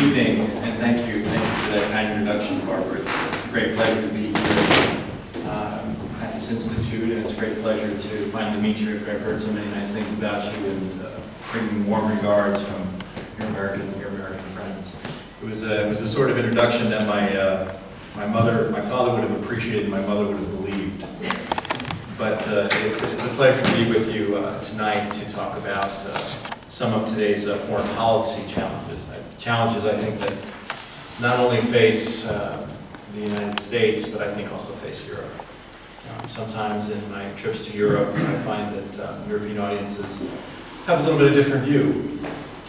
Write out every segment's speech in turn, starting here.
evening, and thank you for that kind introduction, Barbara. It's a great pleasure to be here at this institute, and it's a great pleasure to finally meet you after I've heard so many nice things about you and bringing warm regards from your American friends. It was the sort of introduction that my father would have appreciated, my mother would have believed. But it's a pleasure to be with you tonight to talk about some of today's foreign policy challenges. Challenges I think that not only face the United States, but I think also face Europe. Sometimes in my trips to Europe, I find that European audiences have a little bit of different view,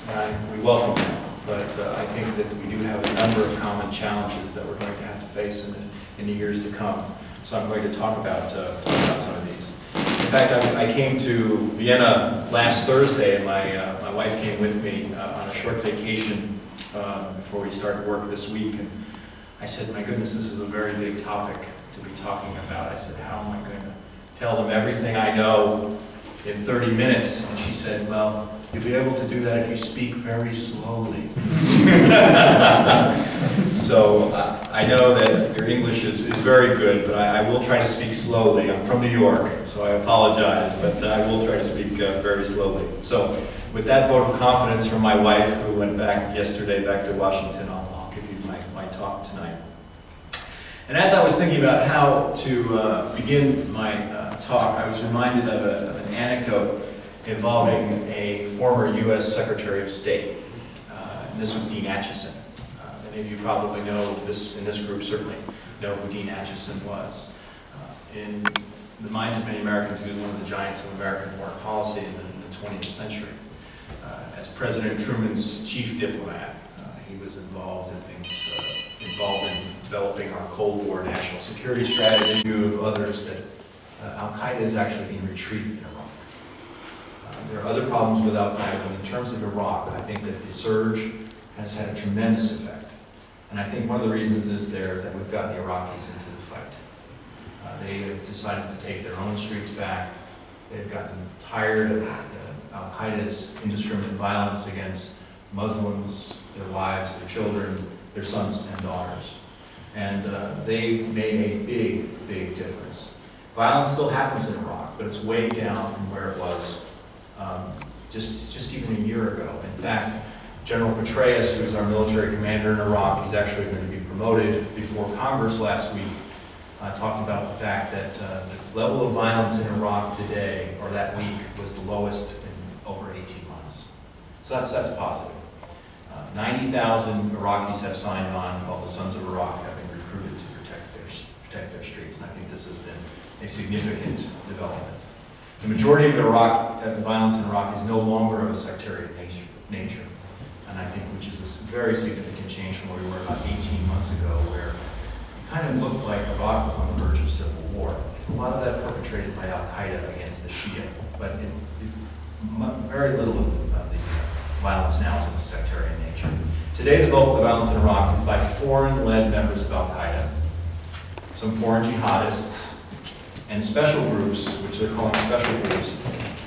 and we welcome them. But I think that we do have a number of common challenges that we're going to have to face in the years to come. So I'm going to talk about some of these. In fact, I came to Vienna last Thursday, and my wife came with me on a short vacation before we started work this week. And I said, my goodness, this is a very big topic to be talking about. I said, how am I going to tell them everything I know in 30 minutes? And she said, well, you'll be able to do that if you speak very slowly. So I know that your English is very good, but I will try to speak slowly. I'm from New York, so I apologize, but I will try to speak very slowly. So with that vote of confidence from my wife, who went back yesterday back to Washington, I'll give you my talk tonight. And as I was thinking about how to begin my talk, I was reminded of an anecdote involving a former U.S. Secretary of State. And this was Dean Acheson. Many of you probably know this, in this group certainly know who Dean Acheson was. In the minds of many Americans, he was one of the giants of American foreign policy in the 20th century. As President Truman's chief diplomat, he was involved in things, involved in developing our Cold War national security strategy. Of others that Al-Qaeda is actually in retreat in Iraq. There are other problems with Al-Qaeda, but in terms of Iraq, I think that the surge has had a tremendous effect. And I think one of the reasons is that we've gotten the Iraqis into the fight. They have decided to take their own streets back. They've gotten tired of Al-Qaeda's indiscriminate violence against Muslims, their wives, their children, their sons and daughters. And they've made a big, big difference. Violence still happens in Iraq, but it's way down from where it was just even a year ago. In fact, General Petraeus, who is our military commander in Iraq, he's actually going to be promoted before Congress last week, talked about the fact that the level of violence in Iraq today, or that week, was the lowest in over 18 months. So that's positive. 90,000 Iraqis have signed on, called the Sons of Iraq, have been recruited to protect their streets, and I think this has been a significant development. The majority of the violence in Iraq is no longer of a sectarian nature, and I think which is a very significant change from where we were about 18 months ago, where it kind of looked like Iraq was on the verge of civil war. A lot of that perpetrated by Al-Qaeda against the Shia, but very little of the violence now is of a sectarian nature. Today, the bulk of the violence in Iraq is by foreign-led members of Al-Qaeda, some foreign jihadists, and special groups, which they're calling special groups,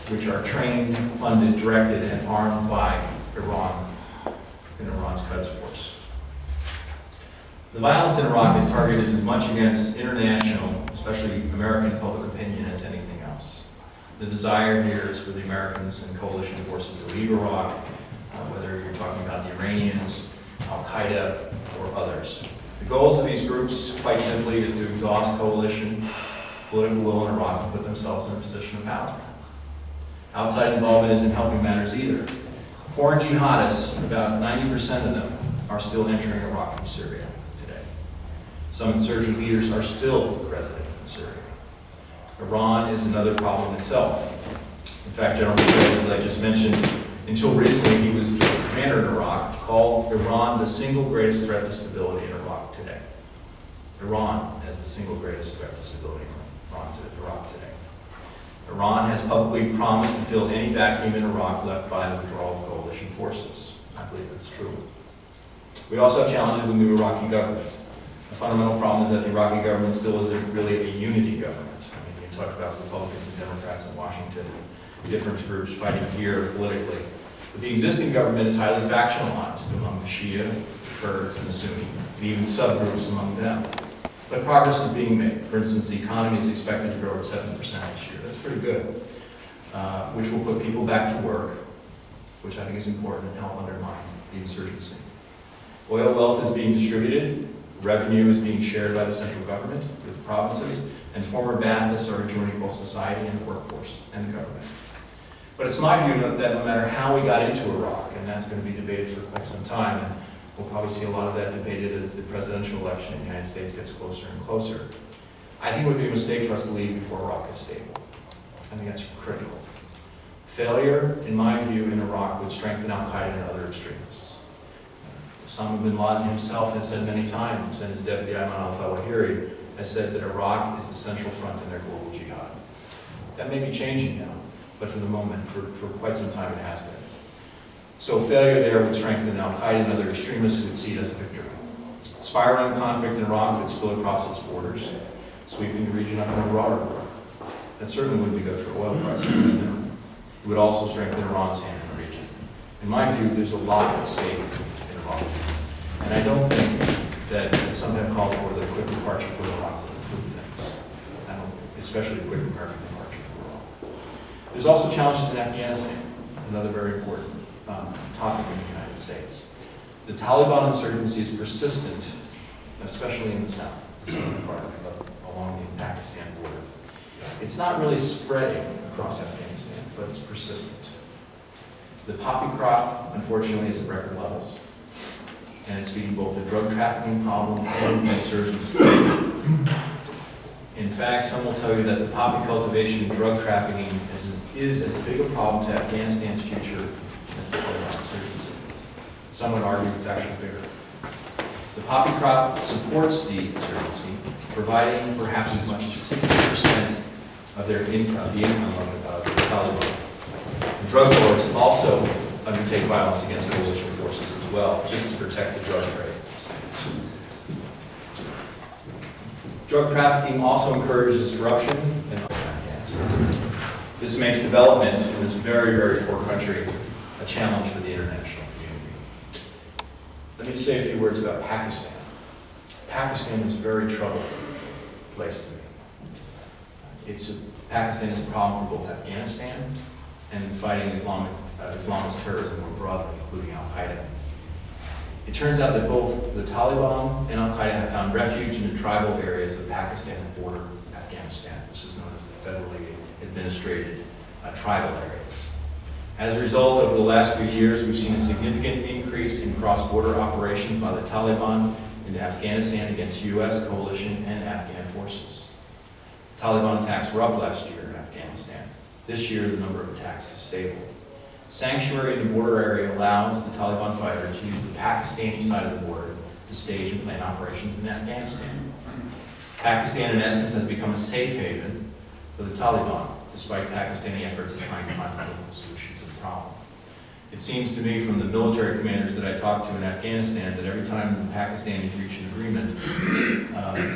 which are trained, funded, directed, and armed by Iran and Iran's Quds Force. The violence in Iraq is targeted as much against international, especially American public opinion, as anything else. The desire here is for the Americans and coalition forces to leave Iraq, whether you're talking about the Iranians, Al-Qaeda, or others. The goals of these groups, quite simply, is to exhaust coalition political will in Iraq and put themselves in a position of power. Outside involvement isn't helping matters either. Foreign jihadists, about 90% of them, are still entering Iraq from Syria today. Some insurgent leaders are still present in Syria. Iran is another problem itself. In fact, General Petraeus, as I just mentioned, until recently he was the commander in Iraq, called Iran the single greatest threat to stability in Iraq today. Iran as the single greatest threat to stability in Iraq today. Iran has publicly promised to fill any vacuum in Iraq left by the withdrawal of coalition forces. I believe that's true. We also have challenges with the new Iraqi government. The fundamental problem is that the Iraqi government still isn't really a unity government. I mean, you talk about Republicans and Democrats in Washington, different groups fighting here politically. But the existing government is highly factionalized among the Shia, Kurds, and the Sunni, and even subgroups among them. But progress is being made. For instance, the economy is expected to grow at 7% this year. That's pretty good, which will put people back to work, which I think is important and help undermine the insurgency. Oil wealth is being distributed, revenue is being shared by the central government with the provinces, and former Ba'athists are joining both society and the workforce and the government. But it's my view that no matter how we got into Iraq, and that's going to be debated for quite some time, and we'll probably see a lot of that debated as the presidential election in the United States gets closer and closer, I think it would be a mistake for us to leave before Iraq is stable. I think that's critical. Failure, in my view, in Iraq would strengthen al-Qaeda and other extremists. Osama bin Laden himself has said many times, and his deputy Ayman al-Zawahiri has said that Iraq is the central front in their global jihad. That may be changing now, but for the moment, for quite some time it has been. So failure there would strengthen al-Qaeda and other extremists who would see it as a victory. Spiraling conflict in Iraq would spill across its borders, sweeping the region up in a broader war. That certainly wouldn't be good for oil prices. It would also strengthen Iran's hand in the region. In my view, there's a lot at stake in Iraq. And I don't think that, as some have called for, the quick departure from Iraq would improve things. I don't, especially a quick American departure from Iraq. There's also challenges in Afghanistan, another very important topic in the United States. The Taliban insurgency is persistent, especially in the south, the southern part, along the Pakistan border. It's not really spreading across Afghanistan, but it's persistent. The poppy crop, unfortunately, is at record levels, and it's feeding both the drug trafficking problem and the insurgency. In fact, some will tell you that the poppy cultivation and drug trafficking is as big a problem to Afghanistan's future as the Taliban insurgency. Some would argue it's actually bigger. The poppy crop supports the insurgency, providing perhaps as much as 60% of their income, the income of the Taliban. The drug lords also undertake violence against coalition forces as well, just to protect the drug trade. Drug trafficking also encourages corruption in Afghanistan. This makes development in this very, very poor country a challenge for the international community. Let me say a few words about Pakistan. Pakistan is a very troubled place to be. Pakistan is a problem for both Afghanistan and fighting Islamist terrorism more broadly, including al-Qaeda. It turns out that both the Taliban and al-Qaeda have found refuge in the tribal areas of Pakistan that border Afghanistan. This is known as the federally administrated tribal areas. As a result, over the last few years, we've seen a significant increase in cross-border operations by the Taliban into Afghanistan against U.S. coalition and Afghan forces. Taliban attacks were up last year in Afghanistan. This year, the number of attacks is stable. Sanctuary in the border area allows the Taliban fighter to use the Pakistani side of the border to stage and plan operations in Afghanistan. Pakistan, in essence, has become a safe haven for the Taliban, despite Pakistani efforts at trying to find political solutions to the problem. It seems to me from the military commanders that I talked to in Afghanistan that every time the Pakistanis reach an agreement,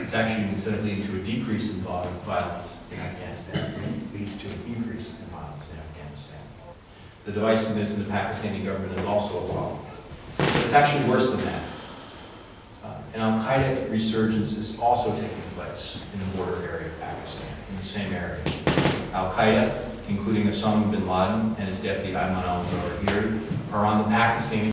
it's actually, instead of leading to a decrease in violence in Afghanistan, it leads to an increase in violence in Afghanistan. The divisiveness in the Pakistani government is also a problem. But it's actually worse than that. An al-Qaeda resurgence is also taking place in the border area of Pakistan, in the same area. Al-Qaeda, including Osama bin Laden and his deputy Ayman al-Zawahiri, are on the Pakistani